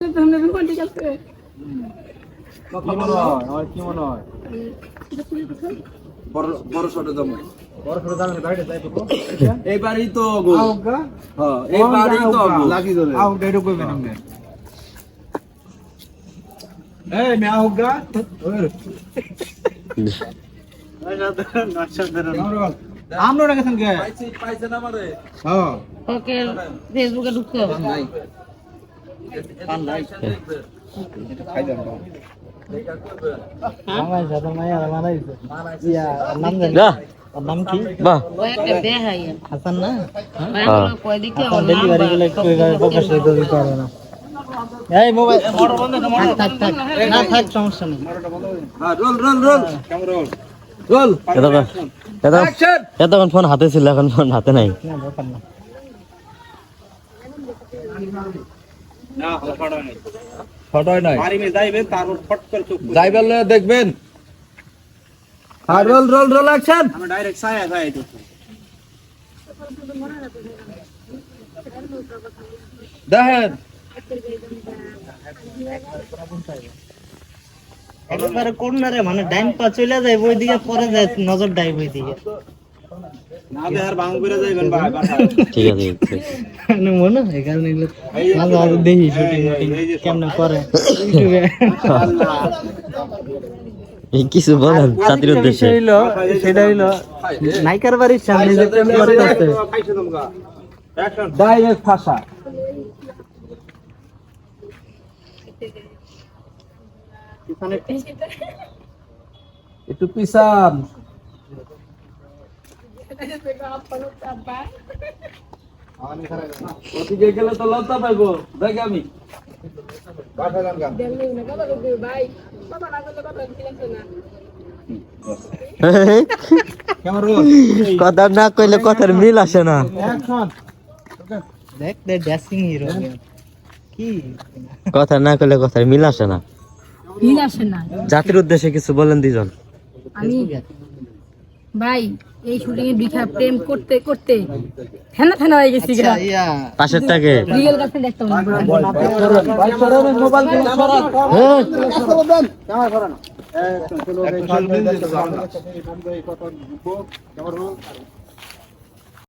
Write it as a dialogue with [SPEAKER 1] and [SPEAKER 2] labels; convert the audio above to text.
[SPEAKER 1] ঠিক আছে
[SPEAKER 2] কি মনে হয় আমার কি মনে হয়
[SPEAKER 3] বড় বড় শটে দাম
[SPEAKER 2] বড় ছোট দামে বাইরে যাই তো
[SPEAKER 3] এই বাড়ি তো গো
[SPEAKER 2] আউগা
[SPEAKER 3] হ্যাঁ এই বাড়ি তো গো
[SPEAKER 2] লাগি ধরে আউগা এডো কইবেন আপনি এই মে আউগা আমরা গেছেন কে
[SPEAKER 3] পাইছে না মানে
[SPEAKER 2] হ্যাঁ
[SPEAKER 1] ওকে ফেসবুকে ঢুকতে হবে
[SPEAKER 2] নাই পান নাই খাই দেন আমার সাথে মাইয়া মারাইছে ইয়া নাম জানি নাম কি বাহ
[SPEAKER 1] ও একটা দেখাই
[SPEAKER 2] হাসান না
[SPEAKER 1] হ্যাঁ কই দিকে ওর
[SPEAKER 2] ডেলিভারি গুলো কইভাবে প্রকাশ করে দিতে পারবে না এই মোবাইল মোটর বন্ধ থাক থাক না থাক সমস্যা নেই
[SPEAKER 3] হ্যাঁ roll roll roll camera roll roll
[SPEAKER 4] এতক্ষণ ফোন হাতে ছিল এখন ফোন হাতে নাই
[SPEAKER 2] না দরকার না না ফটোই নাই বাড়ি মে যাইবেন তারপর ফট করে চুপ
[SPEAKER 3] যাইবেন দেখবেন হ্যাঁ রোল রোল রোল অ্যাকশন
[SPEAKER 2] আমি ডাইরেক্ট ছায়া যাই তো
[SPEAKER 3] দেখেন
[SPEAKER 2] একবারে কোণারে মানে ডাইন পা চলে যায় ওই দিকে পরে যায় নজর ডাইভ ওই দিকে না দে আর বাং করে যাইবেন ভাই বাসা
[SPEAKER 4] ঠিক আছে
[SPEAKER 2] না মনে হয় কারণ এগুলো মাঝে মাঝে দেখি শুটিং কেমন করে ইউটিউবে
[SPEAKER 4] এই কিছু বলেন জাতির উদ্দেশ্যে
[SPEAKER 2] সেটা হইলো নাইকার বাড়ির সামনে যে প্রেম করতেছে
[SPEAKER 3] ডাইরেক্ট ভাষা একটু পিছান ওদিকে গেলে তো লজ্জা পাইবো দেখ আমি
[SPEAKER 4] কথা না কইলে কথার মিল আসে না
[SPEAKER 2] দেখ দে ড্যাসিং হিরো কি
[SPEAKER 4] কথা না কইলে কথার মিল আসে না
[SPEAKER 1] মিল আসে না
[SPEAKER 4] জাতির উদ্দেশ্যে কিছু বলেন দুজন
[SPEAKER 1] আমি ভাই এই শুটিং এ বিখা প্রেম করতে করতে ফেনা ফেনা হয়ে গেছি গা
[SPEAKER 2] ইয়া
[SPEAKER 4] পাশের টাকে
[SPEAKER 1] রিয়েল গার্লফ্রেন্ড দেখতাম না
[SPEAKER 3] মোবাইল সরান
[SPEAKER 2] ক্যামেরা করো না